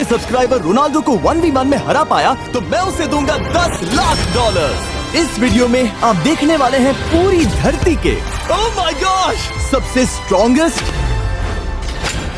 Subscriber Ronaldo को 1v1 में हरा पाया तो मैं उसे दूंगा $10 लाख। इस वीडियो में आप देखने वाले हैं पूरी धरती के ओह माय गॉश सबसे स्ट्रॉन्गेस्ट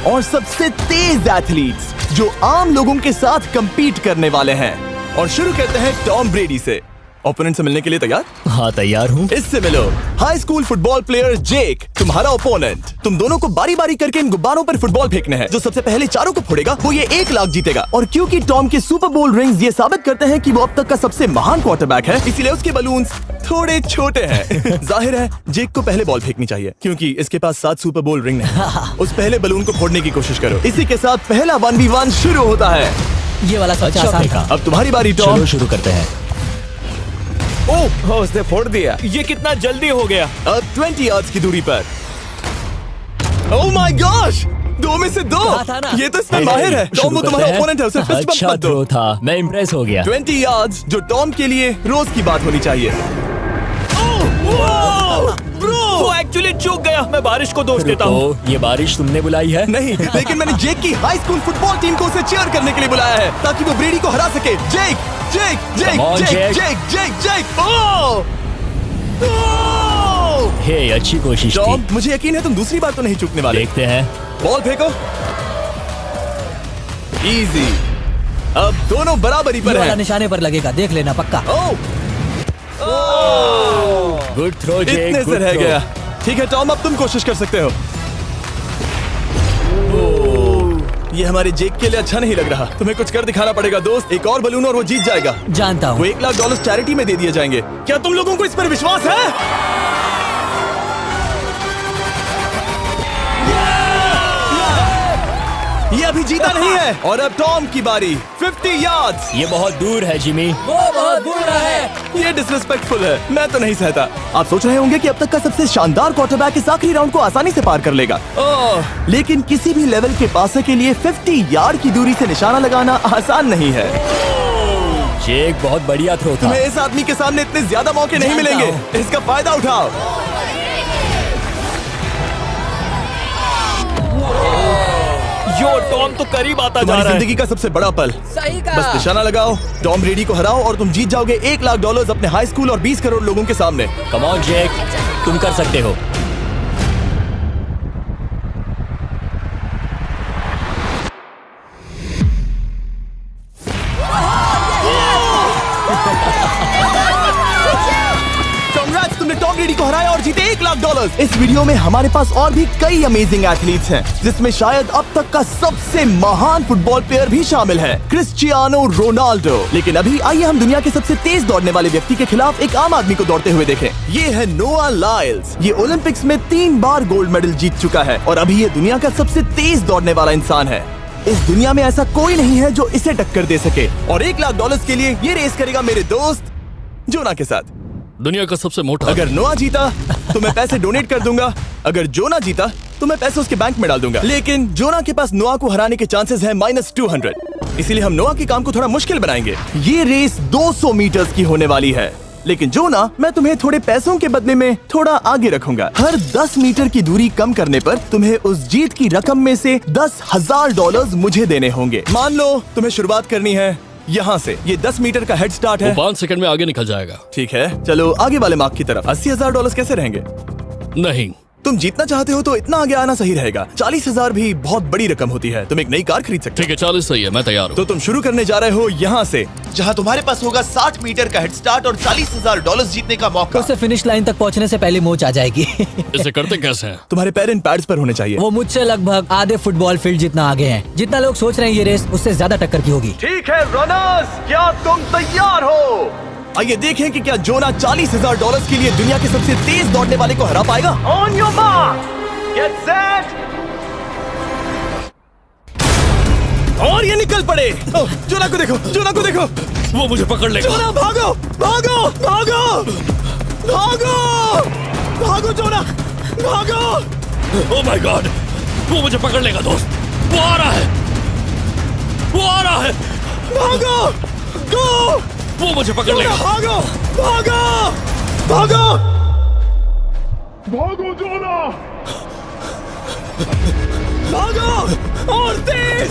और सबसे तेज एथलीट्स जो आम लोगों के साथ compete करने वाले हैं। और शुरू करते हैं टॉम ब्रेडी से। ओपोनेंट से मिलने के लिए तैयार? हाँ तैयार हूँ। इससे मिलो। हाई स्कूल फुटबॉल प्लेयर जेक तुम्हारा ओपोनेंट। तुम दोनों को बारी बारी करके इन गुब्बारों पर फुटबॉल फेंकने हैं। जो सबसे पहले चारों को फोड़ेगा वो ये 1 लाख जीतेगा। और क्योंकि टॉम के सुपर बोल रिंग्स ये साबित करते हैं कि वो अब तक का सबसे महान क्वार्टरबैक है, इसीलिए उसके बलून्स थोड़े छोटे हैं। जाहिर है जेक को पहले बॉल फेंकनी चाहिए क्योंकि इसके पास 7 सुपर बोल रिंग नहीं। उस पहले बलून को फोड़ने की कोशिश करो। इसी के साथ पहला 1v1 शुरू होता है। ये वाला सबसे आसान था। अब तुम्हारी बारी टॉम। चलो शुरू करते हैं। ओह उसने फोड़ दिया। ये कितना जल्दी हो गया। अब 20 यार्ड्स की दूरी पर। ओह माय गॉश 2 में से 2। था ना? ये तो इसमें माहिर है। टॉम वो तुम्हारा ओपोनेंट है, उसे फिस्ट बम्प अच्छा मत दो। थ्रो था, मैं इम्प्रेस हो गया। 20 यार्ड्स जो टॉम के लिए रोज की बात होनी चाहिए। वो एक्चुअली चूक गया। मैं बारिश को दोष देता हूँ। तो ये बारिश तुमने बुलाई है? नहीं, लेकिन मैंने जेक की हाई स्कूल फुटबॉल टीम को उसे चीयर करने के लिए बुलाया है ताकि वो ब्रेडी को हरा सके। जेक जेक जेक Come on, जेक Jake. जेक जेक जेक ओह हे अच्छी कोशिश टॉम थी। मुझे यकीन है तुम दूसरी बार तो नहीं चूकने वाले। देखते हैं। बॉल फेंको। इजी। अब दोनों बराबरी पर ये वाला हैं। निशाने पर लगेगा, देख लेना पक्का। गुड थ्रो जेक, इतने से गुड रह थ्रो। गया। ठीक है टॉम अब तुम कोशिश कर सकते हो। ये हमारे जेक के लिए अच्छा नहीं लग रहा। तुम्हें कुछ कर दिखाना पड़ेगा दोस्त। एक और बलून और वो जीत जाएगा। जानता वो हूँ। $1 लाख चैरिटी में दे दिए जाएंगे। क्या तुम लोगों को इस पर विश्वास है? ये अभी जीता नहीं है। और अब टॉम की बारी। 50 यार्ड्स। ये बहुत दूर है जिमी। वो बहुत बुरा है। ये डिसरिस्पेक्टफुल है। मैं तो नहीं सहता। आप सोच रहे होंगे कि अब तक का सबसे शानदार क्वार्टरबैक इस आखिरी राउंड को आसानी से पार कर लेगा। लेकिन किसी भी लेवल के पासे के लिए 50 यार्ड की दूरी से निशाना लगाना आसान नहीं है। जेक बहुत बढ़िया थ्रो था। तुम्हें इस आदमी के सामने इतने ज्यादा मौके नहीं जानता मिलेंगे। इसका फायदा उठाओ। यो टॉम तो करीब आता जा तुम्हारी रहा है। जिंदगी का सबसे बड़ा पल। सही बस कहा। निशाना लगाओ, टॉम ब्रेडी को हराओ और तुम जीत जाओगे $1 लाख अपने हाई स्कूल और 20 करोड़ लोगों के सामने। कम ऑन जेक, तुम कर सकते हो। Congrats, तुमने टॉम ब्रेडी को हराया और जीते $1 लाख। इस वीडियो में हमारे पास और भी कई अमेजिंग एथलीट्स हैं, जिसमें शायद अब तक का सबसे महान फुटबॉल प्लेयर भी शामिल है, क्रिस्टियानो रोनाल्डो। लेकिन अभी आइए हम दुनिया के सबसे तेज दौड़ने वाले व्यक्ति के खिलाफ एक आम आदमी को दौड़ते हुए देखें। ये है नोआ लाइल्स। ये ओलंपिक्स में 3 बार गोल्ड मेडल जीत चुका है और अभी ये दुनिया का सबसे तेज दौड़ने वाला इंसान है। इस दुनिया में ऐसा कोई नहीं है जो इसे टक्कर दे सके। और $1 लाख के लिए ये रेस करेगा मेरे दोस्त जोना के साथ। दुनिया का सबसे मोटा। अगर नोआ जीता तो मैं पैसे डोनेट कर दूंगा। अगर जोना जीता तो मैं पैसे उसके बैंक में डाल दूंगा। लेकिन जोना के पास नोआ को हराने के चांसेस हैं -200। इसीलिए हम नोआ के काम को थोड़ा मुश्किल बनाएंगे। ये रेस 200 मीटर्स की होने वाली है। लेकिन जोना, मैं तुम्हें थोड़े पैसों के बदले में थोड़ा आगे रखूंगा। हर 10 मीटर की दूरी कम करने पर तुम्हें उस जीत की रकम में से $10,000 मुझे देने होंगे। मान लो तुम्हें शुरुआत करनी है यहाँ से। ये 10 मीटर का हेड स्टार्ट है। 5 सेकंड में आगे निकल जाएगा। ठीक है, चलो आगे वाले मार्क की तरफ। $80,000 कैसे रहेंगे? नहीं, तुम जीतना चाहते हो तो इतना आगे आना सही रहेगा। 40,000 भी बहुत बड़ी रकम होती है। तुम एक नई कार खरीद सकते ठीक है 40 सही है, मैं तैयार हो। हूँ। तो तुम शुरू करने जा रहे हो यहाँ से, जहाँ तुम्हारे पास होगा 60 मीटर का हेड स्टार्ट और $40,000 जीतने का मौका। उसे फिनिश लाइन तक पहुँचने से पहले मोच आ जाएगी। इसे करते कैसे हैं? तुम्हारे पैर इन पैड्स पर होने चाहिए। वो मुझसे लगभग आधे फुटबॉल फील्ड जितना आगे हैं। जितना लोग सोच रहे हैं ये रेस उससे ज्यादा टक्कर की होगी। ठीक है रनर्स, क्या तुम तैयार हो? आइए देखें कि क्या जोना $40,000 के लिए दुनिया के सबसे तेज दौड़ने वाले को हरा पाएगा। On your mark, get set, और ये निकल पड़े। जोना को देखो, जोना को देखो। वो मुझे पकड़ लेगा। जोना भागो, भागो, भागो, भागो, भागो जोना, भागो। ओह माय गॉड, वो मुझे पकड़ लेगा दोस्त। वो आ रहा है, वो आ रहा है। भागो, गो, वो मुझे पकड़ लेगा। भागो, भागो, भागो, भागो जोना, भागो और तेज।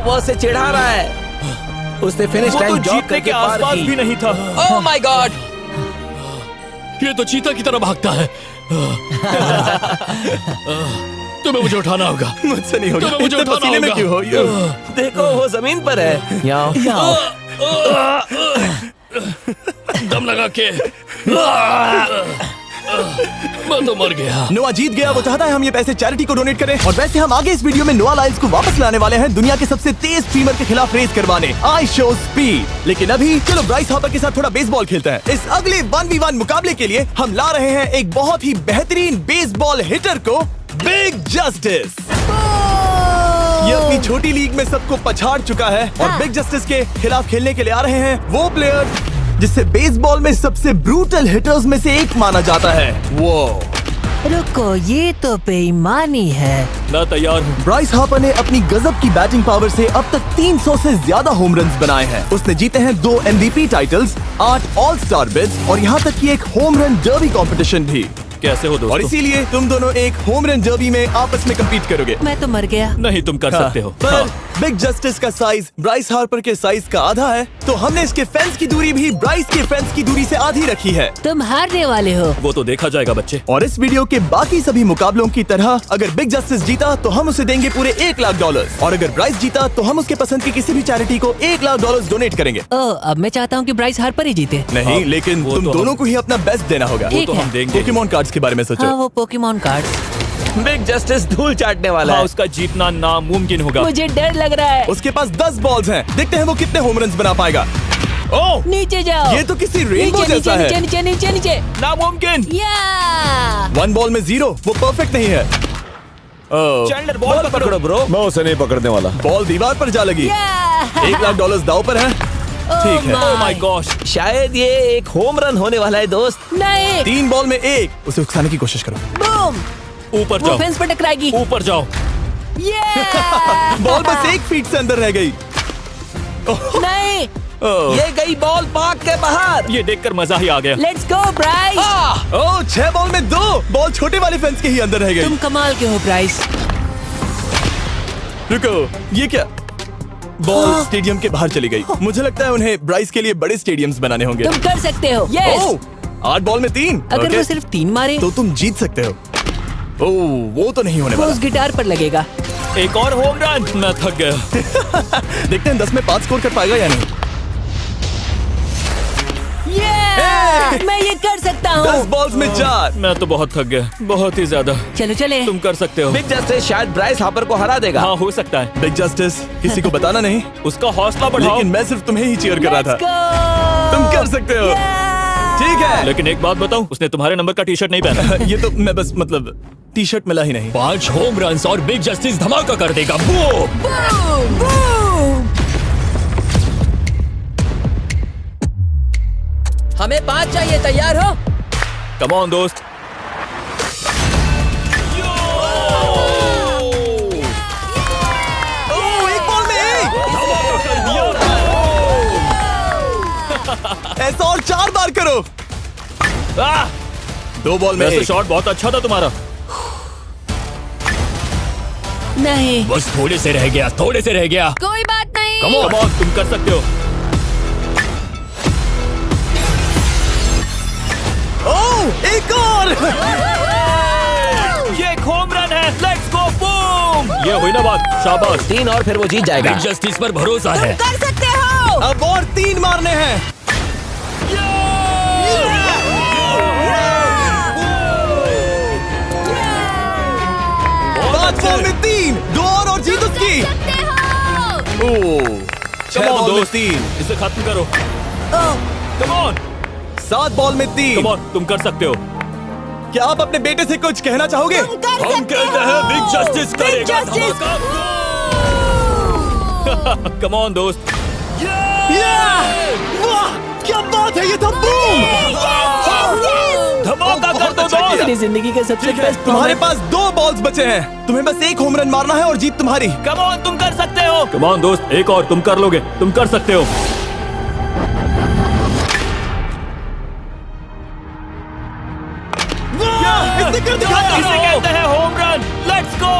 वो उसे चिढ़ा रहा है। उसने फिनिश वो तो लाइन जॉग जीतने करके के पार आसपास की। भी नहीं था। Oh my God! ये तो चीता की तरह भागता है। तुम्हें मुझे उठाना होगा। मुझसे नहीं होगा। तुम्हें मुझे इतने उठाना पसीने में होगा। क्यों हो? देखो वो जमीन पर है। यहाँ दम लगा के मैं तो मर गया। नोआ जीत गया। वो चाहता है हम ये पैसे चैरिटी को डोनेट करें। और वैसे हम आगे इस वीडियो में नोआ लाइल्स को वापस लाने वाले हैं दुनिया के सबसे तेज स्ट्रीमर के खिलाफ रेस करवाने, आई शो स्पीड। लेकिन अभी चलो ब्राइस हापर के साथ थोड़ा बेसबॉल खेलते हैं। इस अगले 1v1 मुकाबले के लिए हम ला रहे हैं एक बहुत ही बेहतरीन बेसबॉल हिटर को, बिग जस्टिस। ये अपनी छोटी लीग में सबको पछाड़ चुका है और बिग जस्टिस के खिलाफ खेलने के लिए आ रहे हैं वो प्लेयर जिसे बेसबॉल में सबसे ब्रूटल हिटर्स में से एक माना जाता है। वो रुको, ये तो बेईमानी है। मैं तैयार हूँ। ब्राइस हापर ने अपनी गजब की बैटिंग पावर से अब तक 300 से ज्यादा होम रन्स बनाए हैं। उसने जीते हैं 2 MVP titles, 8 all star bids और यहाँ तक कि एक होम रन डर्बी कंपटीशन भी। कैसे हो और दोस्तों? इसीलिए तुम दोनों एक होम रन डर्बी में आपस में कम्पीट करोगे। मैं तो मर गया। नहीं, तुम कर सकते हो। पर बिग जस्टिस का साइज ब्राइस हार्पर के साइज का आधा है, तो हमने इसके फेंस की दूरी भी ब्राइस के फेंस की दूरी से आधी रखी है। तुम हारने वाले हो। वो तो देखा जाएगा बच्चे। और इस वीडियो के बाकी सभी मुकाबलों की तरह अगर बिग जस्टिस जीता तो हम उसे देंगे पूरे $1 लाख और अगर ब्राइस जीता तो हम उसके पसंद की किसी भी चैरिटी को $1 लाख डोनेट करेंगे। ओह, अब मैं चाहता हूँ कि ब्राइस हार्पर ही जीते। नहीं, हाँ, लेकिन वो तुम तो दोनों को ही अपना बेस्ट देना होगा। ठीक तो है। हम देंगे। पोकेमॉन कार्ड्स के बारे में हाँ, सोचो। वो पोकेमॉन कार्ड। बिग जस्टिस धूल चाटने वाला हाँ, है। उसका जीतना नामुमकिन होगा। मुझे डर लग रहा है। उसके पास 10 बॉल्स हैं। देखते हैं वो कितने होम रन्स बना पाएगा। ओह, नीचे जाओ। ये तो किसी रेनबो नीचे, जैसा नीचे, है। नीचे नीचे नीचे नामुमकिन। या 1 बॉल में 0, वो परफेक्ट नहीं है। चैंडलर बॉल पकड़ो ब्रो। मैं उसे नहीं पकड़ने वाला। बॉल दीवार पर जा लगी। $1 लाख दाव पर है। ठीक है। ओह माय गॉश। शायद ये एक होम रन होने वाला है दोस्त। नहीं। 3 बॉल में 1, उसे उकसाने की कोशिश करो। बूम। ऊपर वो जाओ। फेंस पर टकराएगी। ऊपर जाओ। बॉल बस 1 फीट से अंदर रह गई। नहीं। ये गई बॉल पार्क के बाहर। ये देखकर मजा ही आ गया। Let's go Bryce. Oh, 6 ball में 2, बॉल छोटे वाले फेंस के ही अंदर रह गई। तुम कमाल के हो ब्राइस। रुको, ये क्या? बॉल स्टेडियम के बाहर चली गई। मुझे लगता है उन्हें ब्राइस के लिए बड़े स्टेडियम्स बनाने होंगे। तुम कर सकते हो। यस। ओह, 8 बॉल में 3। अगर वो सिर्फ 3 मारे तो तुम जीत सकते हो। ओह, वो तो नहीं होने वो वाला। उस गिटार पर लगेगा। एक और होम रन। मैं थक गया। देखते हैं 10 में 5 स्कोर कर पाएगा या नहीं। ये मैं ये कर सकता 10 हूँ। बॉल्स में 4। मैं तो बहुत थक गया, बहुत ही ज्यादा। चलो चले। तुम कर सकते हो। बिग जस्टिस शायद ब्राइस हापर को हरा देगा। हाँ, हो सकता है। बिग जस्टिस, किसी को बताना नहीं। उसका हौसला बढ़ाओ। लेकिन मैं सिर्फ तुम्हें ही चीयर कर रहा Let's था। go! तुम कर सकते हो। ठीक है। लेकिन एक बात बताऊं, उसने तुम्हारे नंबर का टी शर्ट नहीं पहना। ये तो मैं बस मतलब टी शर्ट मिला ही नहीं। 5 होम रन्स और बिग जस्टिस धमाका कर देगा। बूम। हमें 5 चाहिए। तैयार हो? कम ऑन दोस्त। ओह, 1 बॉल में 1। ऐसा और 4 बार करो। 2 बॉल में वैसे 1। शॉट बहुत अच्छा था तुम्हारा। नहीं। बस थोड़े से रह गया, थोड़े से रह गया। कोई बात नहीं। कम ऑन, तुम कर सकते हो। ओह, एक और। ये एक होम रन है। Let's go. बूम। ये हुई ना बात। शाबाश। 3 और फिर वो जीत जाएगा। बिग जस्टिस पर भरोसा है। कर सकते हो। अब और 3 मारने हैं। 5 बॉल में 3, 2 और जीत उसकी। ओह, 6 बॉल में 3, इसे खत्म करो। Come on. 7 बॉल में 3। कम ऑन, तुम कर सकते हो। क्या आप अपने बेटे से कुछ कहना चाहोगे? हम कहते हैं बिग जस्टिस करेगा धमाका। कम ऑन दोस्त। वाह, क्या बात है, ये था बूम। धमाका कर दो अच्छा किया। दोस्त। मेरी जिंदगी का सबसे ठीक है, बेस्ट तुम्हारे पास 2 बॉल्स बचे हैं। तुम्हें बस 1 होम रन मारना है और जीत तुम्हारी। कम ऑन, तुम कर सकते हो। कम ऑन दोस्त, एक और, तुम कर लोगे, तुम कर सकते हो। इसने कर दिखाया। इसे कहते हैं होम रन। Let's go.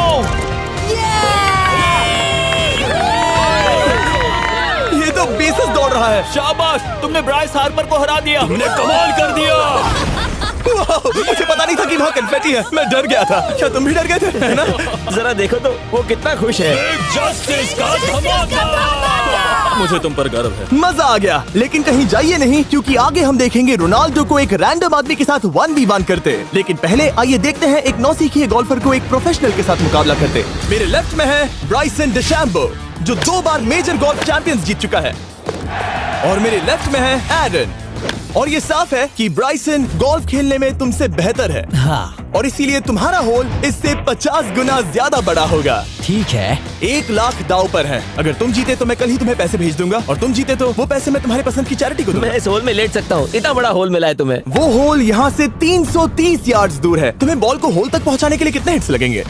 रहा है। शाबाश, तुमने ब्राइस हार्पर को हरा दिया। तुमने कमाल कर दिया। वाह, मुझे पता नहीं था कि वहाँ कन्फेटी है। मैं डर गया था। क्या तुम भी डर गए थे? है ना? जरा देखो तो वो कितना खुश है। जस्टिस का धमाका। मुझे तुम पर गर्व है। मजा आ गया। लेकिन कहीं जाइए नहीं, क्योंकि आगे हम देखेंगे रोनाल्डो को एक रैंडम आदमी के साथ 1v1 करते। लेकिन पहले आइए देखते हैं एक नौसिखिए गोल्फर को एक प्रोफेशनल के साथ मुकाबला करते। मेरे लेफ्ट में है ब्राइसन डेशैम्बो, जो 2 बार मेजर गोल्फ चैंपियंस जीत चुका है, और मेरे लेफ्ट में है एरन। और ये साफ है कि ब्राइसन गोल्फ खेलने में तुमसे बेहतर है। हाँ, और इसीलिए तुम्हारा होल इससे 50 गुना ज्यादा बड़ा होगा। ठीक है। 1 लाख दाव पर है। अगर तुम जीते तो मैं कल ही तुम्हें पैसे भेज दूंगा, और तुम जीते तो वो पैसे मैं तुम्हारे पसंद की चैरिटी को दूंगा। मैं इस होल में लेट सकता हूँ, इतना बड़ा होल मिला है तुम्हें। वो होल यहाँ से 330 यार्ड्स दूर है। तुम्हें बॉल को होल तक पहुँचाने के लिए कितने हिट्स लगेंगे?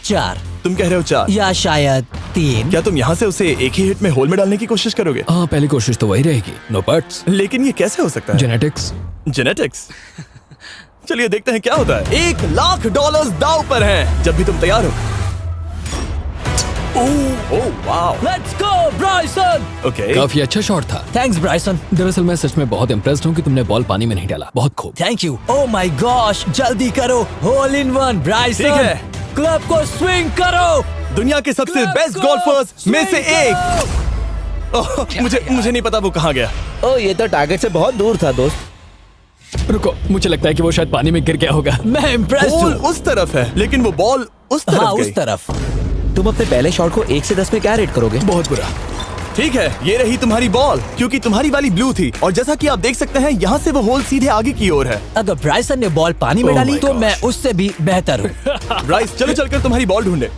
4 तुम कह रहे हो 4 या शायद 3। क्या तुम यहाँ से उसे एक ही हिट में होल में डालने की कोशिश करोगे? हाँ, पहली कोशिश तो वही रहेगी। No buts. लेकिन ये कैसे हो सकता है? जेनेटिक्स। जेनेटिक्स। चलिए देखते हैं क्या होता है। $1 लाख दाव पर हैं। जब भी तुम तैयार हो। Oh wow. Let's go Bryson. Okay. काफी अच्छा शॉट था। Thanks Bryson. दरअसल मैं सच में बहुत इम्प्रेस्ड हूँ कि तुमने बॉल पानी में नहीं डाला। बहुत खूब। Thank you. Oh my gosh, जल्दी करो। Hole in one Bryson. ठीक है। क्लब को स्विंग करो। दुनिया के सबसे Club बेस्ट को गोल्फर्स में से swing एक। करो। ओह, मुझे नहीं पता वो कहाँ गया। ओ, ये तो टारगेट से बहुत दूर था दोस्त। रुको, मुझे लगता है कि वो शायद पानी में गिर गया होगा। मैं इम्प्रेस्ड बॉल हूँ। उस तरफ है, लेकिन वो बॉल उस तरफ हाँ, गई। उस तरफ। तुम अपने पहले शॉट को 1 से 10 में क्या रेट करोगे? बहुत बुरा। ठीक है, ये रही तुम्हारी बॉल, क्योंकि तुम्हारी वाली ब्लू थी, और जैसा कि आप देख सकते हैं यहाँ से वो होल सीधे आगे की ओर है। अगर ब्राइसन ने बॉल पानी में Oh डाली my तो gosh. मैं उससे भी बेहतर हूँ। ब्राइस, चलो चलकर तुम्हारी बॉल ढूंढे।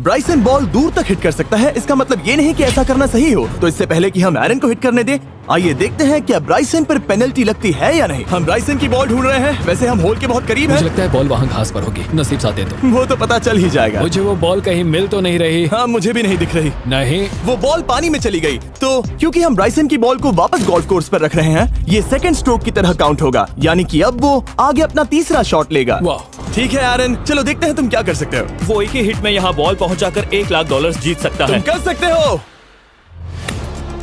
ब्राइसन बॉल दूर तक हिट कर सकता है, इसका मतलब ये नहीं कि ऐसा करना सही हो। तो इससे पहले कि हम एरन को हिट करने दें, आइए देखते हैं क्या ब्राइसन पर पेनल्टी लगती है या नहीं। हम ब्राइसन की बॉल ढूंढ रहे हैं। वैसे हम होल के बहुत करीब मुझे हैं। लगता है बॉल वहाँ घास पर होगी। नसीब साथ दे तो। वो तो पता चल ही जाएगा। मुझे वो बॉल कहीं मिल तो नहीं रही। हाँ, मुझे भी नहीं दिख रही। नहीं। वो बॉल पानी में चली गई। तो क्योंकि हम ब्राइसन की बॉल को वापस गोल्फ कोर्स पर रख रहे हैं, ये सेकंड स्ट्रोक की तरह काउंट होगा, यानी कि अब वो आगे अपना तीसरा शॉट लेगा। वाह। ठीक है एरन, चलो देखते हैं तुम क्या कर सकते हो। वो एक ही हिट में यहाँ बॉल पहुँचाकर $1 लाख जीत सकता तुम है। कर सकते हो।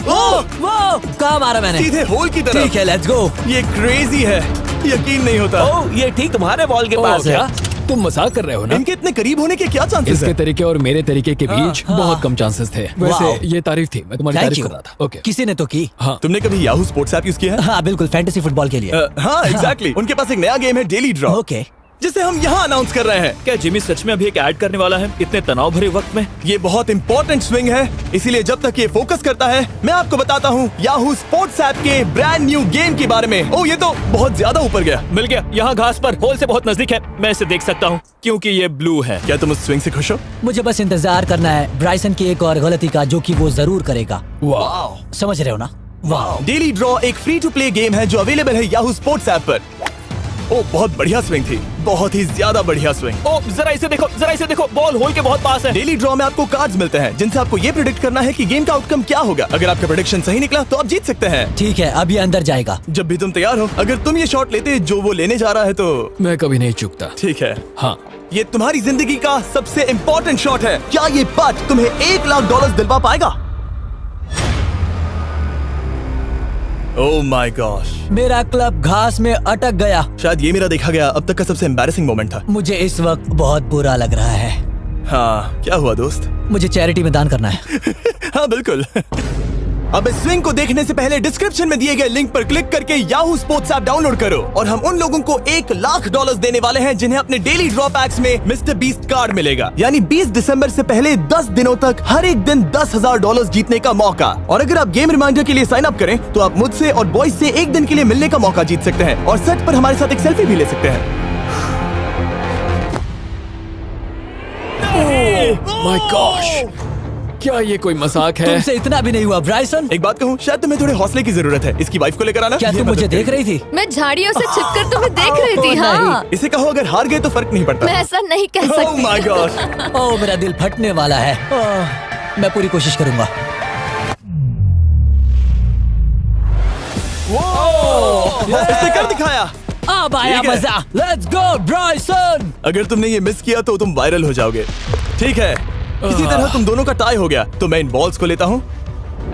ओह, वो कहाँ मारा मैंने? सीधे होल की तरफ। ठीक है, लेट्स गो। ये क्रेजी है, यकीन नहीं होता। ओ, ये ठीक तुम्हारे बॉल के ओह, पास है। क्या तुम मजाक कर रहे हो ना? इनके इतने करीब होने के क्या चांसेस इसके हैं? तरीके और मेरे तरीके के बीच हाँ। बहुत कम चांसेस थे। वाओ। वैसे ये तारीफ थी, मैं तुम्हारी थैंक तारीफ यू। कर रहा था। ओके। किसी ने तो की। हाँ। तुमने कभी याहू स्पोर्ट्स ऐप यूज किया है? हाँ बिल्कुल, फैंटेसी फुटबॉल के लिए। हाँ, एग्जैक्टली। उनके पास एक नया गेम है, डेली ड्रॉ, ओके। जिसे हम यहाँ अनाउंस कर रहे हैं। क्या जिमी सच में अभी एक ऐड करने वाला है इतने तनाव भरे वक्त में? ये बहुत इंपॉर्टेंट स्विंग है, इसीलिए जब तक ये फोकस करता है, मैं आपको बताता हूँ याहू स्पोर्ट्स ऐप के ब्रांड न्यू गेम के बारे में। ओह, ये तो बहुत ज्यादा ऊपर गया। मिल गया, यहाँ घास पर होल से बहुत नजदीक है। मैं इसे देख सकता हूँ क्योंकि ये ब्लू है। क्या तुम उस स्विंग से खुश हो? मुझे बस इंतजार करना है ब्राइसन की एक और गलती का, जो कि वो जरूर करेगा। वाह। समझ रहे हो ना? वाह। डेली ड्रॉ एक फ्री टू प्ले गेम है जो अवेलेबल है याहू स्पोर्ट्स ऐप पर। ओ, बहुत बढ़िया स्विंग थी, बहुत ही ज्यादा बढ़िया स्विंग। ओ, जरा इसे देखो, बॉल होल के बहुत पास है। डेली ड्रॉ में आपको कार्ड्स मिलते हैं, जिनसे आपको ये प्रेडिक्ट करना है कि गेम का आउटकम क्या होगा। अगर आपका प्रेडिक्शन सही निकला तो आप जीत सकते हैं। ठीक है, अब ये अंदर जाएगा। जब भी तुम तैयार हो, अगर तुम ये शॉट लेते जो वो लेने जा रहा है तो मैं कभी नहीं चूकता। ठीक है। हाँ। ये तुम्हारी जिंदगी का सबसे इम्पोर्टेंट शॉट है। क्या ये पट तुम्हें $1 लाख दिलवा पाएगा? ओह माय गॉश, मेरा क्लब घास में अटक गया। शायद ये मेरा देखा गया अब तक का सबसे एम्बैरेसिंग मोमेंट था। मुझे इस वक्त बहुत बुरा लग रहा है। हाँ, क्या हुआ दोस्त? मुझे चैरिटी में दान करना है। हाँ बिल्कुल। अब इस स्विंग को देखने से पहले डिस्क्रिप्शन में दिए गए लिंक पर क्लिक करके याहू स्पोर्ट्स ऐप डाउनलोड करो, और हम उन लोगों को $1 लाख देने वाले हैं जिन्हें अपने डेली ड्रॉ पैक्स में मिस्टर बीस्ट कार्ड मिलेगा। यानी 20 दिसंबर से पहले 10 दिनों तक हर एक दिन $10,000 जीतने का मौका। और अगर आप गेम रिमाइंडर के लिए साइन अप करें तो आप मुझसे और बॉयज से एक दिन के लिए मिलने का मौका जीत सकते हैं, और सेट पर हमारे साथ एक सेल्फी भी ले सकते हैं। माय गॉश, क्या ये कोई मजाक है? तुमसे इतना भी नहीं हुआ ब्राइसन। एक बात कहूँ, शायद तुम्हें थोड़े हौसले की जरूरत है। इसकी वाइफ को लेकर आना। क्या ये तुम मदद मुझे देख करेगी। रही थी? मैं झाड़ियों से छिपकर तुम्हें देख रही थी। हाँ, इसे कहो अगर हार गए तो फर्क नहीं पड़ता। मैं ऐसा नहीं कह Oh सकती। my gosh। ओह, मेरा दिल फटने वाला है। मैं पूरी कोशिश करूंगा। इसने कर दिखाया। अब आया ठीक है। मजा। Let's go Bryson. अगर तुमने ये मिस किया तो तुम वायरल हो जाओगे। ठीक है, इसी तरह तुम दोनों का टाई हो गया, तो मैं इन बॉल्स को लेता हूँ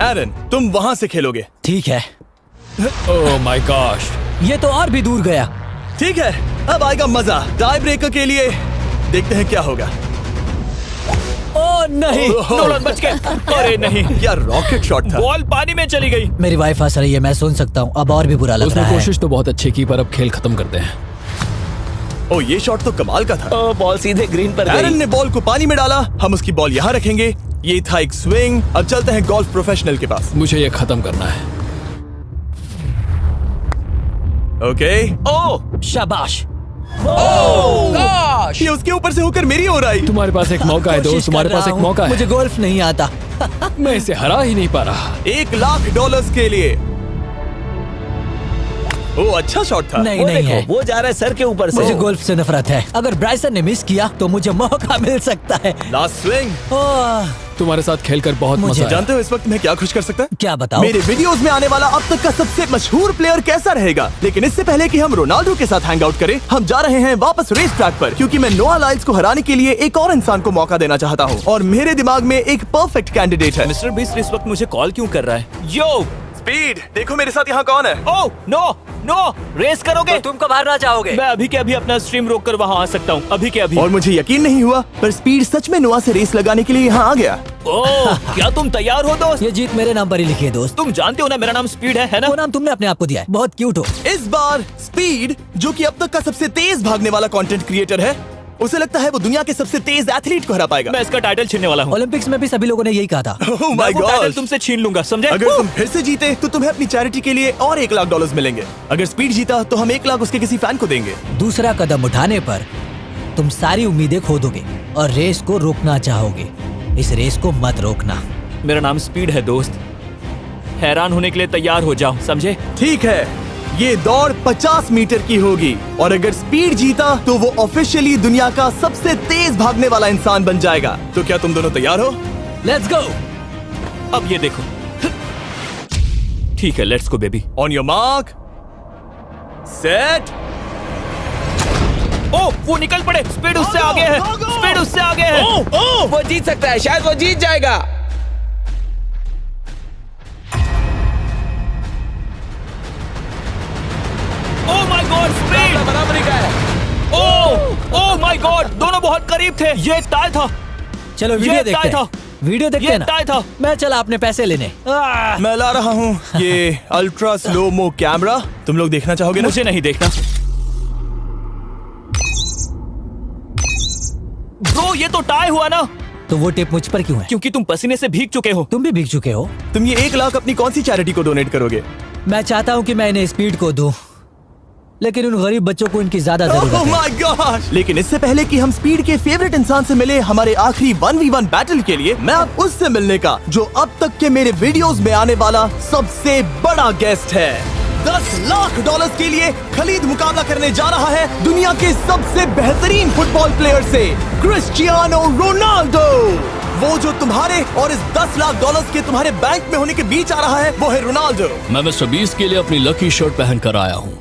एरन, तुम वहां से खेलोगे। ठीक है, ओह माय गॉश। ये तो और भी दूर गया। ठीक है, अब आएगा मजा। टाई ब्रेकर के लिए देखते हैं क्या होगा। ओ नहीं, नोलन बच गए। अरे नहीं, क्या रॉकेट शॉट था। बॉल पानी में चली गई। मेरी वाइफ हंस रही है, मैं सुन सकता हूँ। अब और भी बुरा लग उसने रहा है। कोशिश तो बहुत अच्छी की, पर अब खेल खत्म करते हैं। ओ, ये शॉट तो कमाल का था। ओ, बॉल सीधे ग्रीन पर एरन गई। ने बॉल को पानी में डाला, हम उसकी बॉल यहाँ रखेंगे। ये था एक स्विंग। अब चलते हैं गोल्फ प्रोफेशनल के पास। मुझे ये खत्म करना है। ओके। ओ शाबाश। ये उसके ऊपर से होकर मेरी ओर आई। तुम्हारे पास एक मौका है दोस्त, कोशिश तुम्हारे कर पास रहा एक हूँ। मौका है। मुझे गोल्फ नहीं आता। मैं इसे हरा ही नहीं पा रहा। $1,00,000 के लिए। ओ, अच्छा शॉट था। नहीं वो नहीं देखो, है। वो जा रहा है सर के ऊपर से। मुझे गोल्फ से नफरत है। अगर ब्राइसन ने मिस किया तो मुझे मौका मिल सकता है। Last swing. ओह, तुम्हारे साथ खेलकर बहुत मुझे मजा आया। जानते हो इस वक्त मैं क्या खुश कर सकता है? क्या बताओ? मेरे वीडियोस में आने वाला अब तक का सबसे मशहूर प्लेयर कैसा रहेगा। लेकिन इससे पहले कि हम रोनाल्डो के साथ हैंग आउट करें, हम जा रहे हैं वापस रेस ट्रैक पर, क्योंकि मैं नोआ लाइल्स को हराने के लिए एक और इंसान को मौका देना चाहता हूँ। और मेरे दिमाग में एक परफेक्ट कैंडिडेट है। मिस्टर बीस्ट इस वक्त मुझे कॉल क्यों कर रहा है? यो स्पीड, देखो मेरे साथ यहाँ कौन है। ओ नो नो, रेस करोगे? तुम कब हारना चाहोगे? मैं अभी के अभी अपना स्ट्रीम रोक कर वहाँ आ सकता हूँ। अभी के अभी। और मुझे यकीन नहीं हुआ, पर स्पीड सच में नोआ से रेस लगाने के लिए यहाँ आ गया। ओह, क्या तुम तैयार हो दोस्त? ये जीत मेरे नाम पर ही लिखी है दोस्त। तुम जानते हो ना मेरा नाम स्पीड है ना? वो नाम तुमने अपने आप को दिया है। बहुत क्यूट हो। इस बार स्पीड, जो कि अब तक का सबसे तेज भागने वाला कंटेंट क्रिएटर है, उसे लगता है वो दुनिया के सबसे तेज एथलीट को हरा पाएगा। मैं इसका टाइटल छीनने वाला हूँ। ओलंपिक्स में भी सभी लोगों ने यही कहा था। Oh मैं my वो टाइटल gosh! तुमसे छीन लूंगा, समझे? अगर तुम फिर से जीते तो तुम्हें अपनी चैरिटी के लिए और $1,00,000 मिलेंगे। अगर स्पीड जीता तो हम 1,00,000 उसके किसी फैन को देंगे। दूसरा कदम उठाने पर तुम सारी उम्मीदें खो दोगे और रेस को रोकना चाहोगे। इस रेस को मत रोकना। मेरा नाम स्पीड है दोस्त। हैरान होने के लिए तैयार हो जाओ, समझे? ठीक है, ये दौड़ 50 मीटर की होगी और अगर स्पीड जीता तो वो ऑफिशियली दुनिया का सबसे तेज भागने वाला इंसान बन जाएगा। तो क्या तुम दोनों तैयार हो? Let's go. अब ये देखो। ठीक है, let's go baby. On your mark, set. Oh, वो निकल पड़े। स्पीड उससे आगे है। स्पीड उससे आगे है। वो जीत सकता है, शायद वो जीत जाएगा। ओह माय गॉड, स्पीड बराबरी का है। ओह माय गॉड, दोनों बहुत करीब थे। ये टाई था। चलो ये वीडियो देखते टाई हैं। था। वीडियो देखते ये हैं ना। टाई था। मैं चला अपने पैसे लेने। मैं ला रहा हूँ ये अल्ट्रा स्लो मो कैमरा। तुम लोग देखना चाहोगे ना? मुझे नहीं देखना। ब्रो, ये तो टाई हुआ ना? तो वो टिप मुझ पर क्यों है? क्योंकि तुम पसीने से भीग चुके हो। तुम भी भीग चुके हो। तुम ये 1,00,000 अपनी कौन सी चैरिटी को डोनेट करोगे? मैं चाहता हूँ कि मैं इन्हें स्पीड को दूं, लेकिन उन गरीब बच्चों को इनकी ज्यादा जरूरत Oh है। my gosh! लेकिन इससे पहले कि हम स्पीड के फेवरेट इंसान से मिले हमारे आखिरी 1v1 बैटल के लिए, मैं अब उससे मिलने का जो अब तक के मेरे वीडियोस में आने वाला सबसे बड़ा गेस्ट है। $10,00,000 के लिए खलीद मुकाबला करने जा रहा है दुनिया के सबसे बेहतरीन फुटबॉल प्लेयर से, क्रिस्टियानो रोनाल्डो। वो जो तुम्हारे और इस $10,00,000 के तुम्हारे बैंक में होने के बीच आ रहा है, वो है रोनाल्डो। मैं मिस्टर बीस्ट के लिए अपनी लकी शर्ट पहन कर आया हूँ।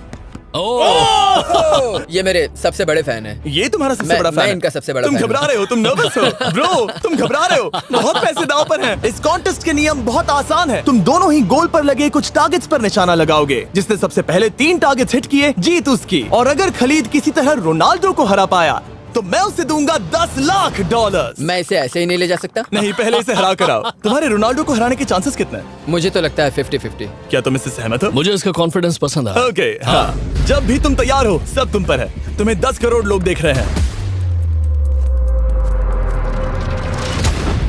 ये मेरे सबसे बड़े फैन हैं। ये तुम्हारा सबसे मैं- बड़ा फैन मैं है। इनका सबसे बड़ा तुम फैन घबरा हूं। रहे हो, तुम नर्वस हो ब्रो, तुम घबरा रहे हो। बहुत पैसे दांव पर हैं। इस कॉन्टेस्ट के नियम बहुत आसान है। तुम दोनों ही गोल पर लगे कुछ टारगेट्स पर निशाना लगाओगे। जिसने सबसे पहले 3 टारगेट्स हिट किए, जीत उसकी। और अगर खलीद किसी तरह रोनाल्डो को हरा पाया तो मैं उसे दूंगा $10,00,000। मैं इसे ऐसे ही नहीं ले जा सकता। नहीं, पहले इसे हरा कर आओ। तुम्हारे रोनाल्डो को हराने के चांसेस कितने हैं? मुझे तो लगता है 50-50। क्या तुम इससे सहमत हो? मुझे इसका कॉन्फिडेंस पसंद आया। ओके, हाँ। जब भी तुम तैयार हो, सब तुम पर है। तुम्हें 10 करोड़ लोग देख रहे हैं।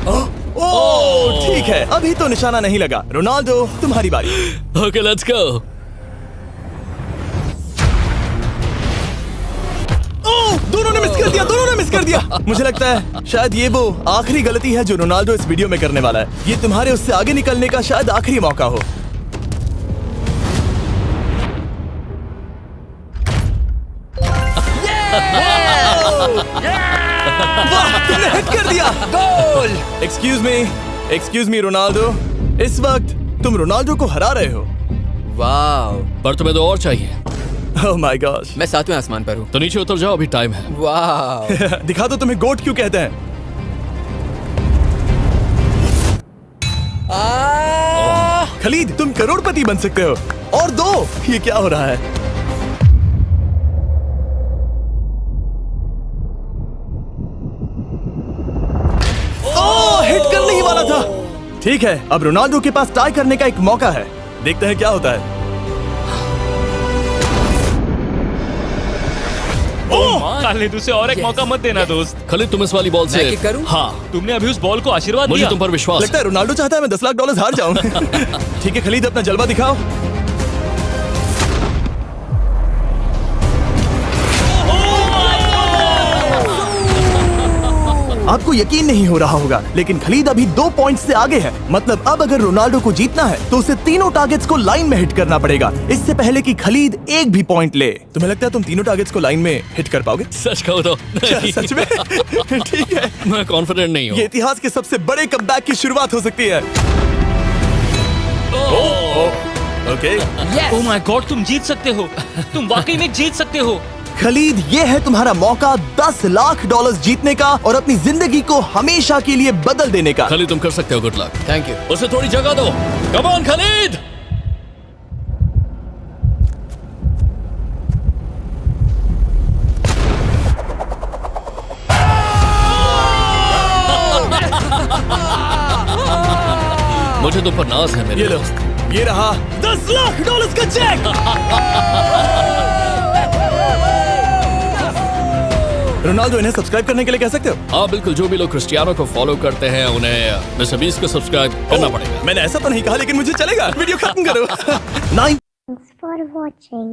ओह, ठीक है, अभी तो निशाना नहीं लगा। रोनाल्डो, तुम्हारी बारी। Okay, let's go. ओह, दोनों ने मिस कर दिया, दोनों ने मिस कर दिया। मुझे लगता है शायद ये वो आखिरी गलती है जो रोनाल्डो इस वीडियो में करने वाला है। ये तुम्हारे उससे आगे निकलने का शायद आखिरी मौका हो। वाह, तुमने हिट कर दिया। गोल। एक्सक्यूज मी रोनाल्डो, इस वक्त तुम रोनाल्डो को हरा रहे हो। वाह, पर तुम्हें तो और चाहिए। ओह माय गॉश। मैं 7वें आसमान पर हूँ। तो नीचे उतर जाओ, अभी टाइम है। वाह, दिखा दो तुम्हें गोट क्यों कहते हैं। खलीद, तुम करोड़पति बन सकते हो। और 2। ये क्या हो रहा है? ओह, हिट करने ही वाला था। ठीक है, अब रोनाल्डो के पास टाई करने का एक मौका है। देखते हैं क्या होता है। खालिद, उसे और एक मौका मत देना दोस्त। खालिद, तुम इस वाली बॉल मैं से किक करूं? हाँ, तुमने अभी उस बॉल को आशीर्वाद मुझे दिया। तुम पर विश्वास लगता है रोनाल्डो चाहता है मैं $10 लाख हार जाऊं। ठीक है खलीद, अपना जलवा दिखाओ। आपको यकीन नहीं हो रहा होगा, लेकिन खलीद अभी 2 पॉइंट से आगे है। मतलब अब अगर रोनाल्डो को जीतना है तो उसे तीनों टारगेट्स को लाइन में हिट करना पड़ेगा, इससे पहले कि खलीद एक भी पॉइंट ले। तुम्हें लगता है तुम तीनों टारगेट्स को लाइन में हिट कर पाओगे? सच कहो तो नहीं। सच में? ठीक है, मैं कॉन्फिडेंट नहीं हूँ। ये इतिहास के सबसे बड़े कमबैक की शुरुआत हो सकती है। ओके, ओह माय गॉड, तुम जीत सकते हो। तुम वाकई में जीत सकते हो। खलीद, ये है तुम्हारा मौका $10 लाख जीतने का और अपनी जिंदगी को हमेशा के लिए बदल देने का। खालिद, तुम कर सकते हो। Good luck. Thank you. उसे थोड़ी जगह दो। Come on Khalid. मुझे तुम पर नाज है मेरे ये लो, दोस्त। ये रहा $10 लाख का चेक। रोनाल्डो, इन्हें सब्सक्राइब करने के लिए कह सकते हो? हाँ बिल्कुल, जो भी लोग क्रिस्टियानो को फॉलो करते हैं उन्हें मिस्टर बीस्ट को सब्सक्राइब करना पड़ेगा। मैंने ऐसा तो नहीं कहा, लेकिन मुझे चलेगा। वीडियो खत्म करो। 9 Thanks for watching.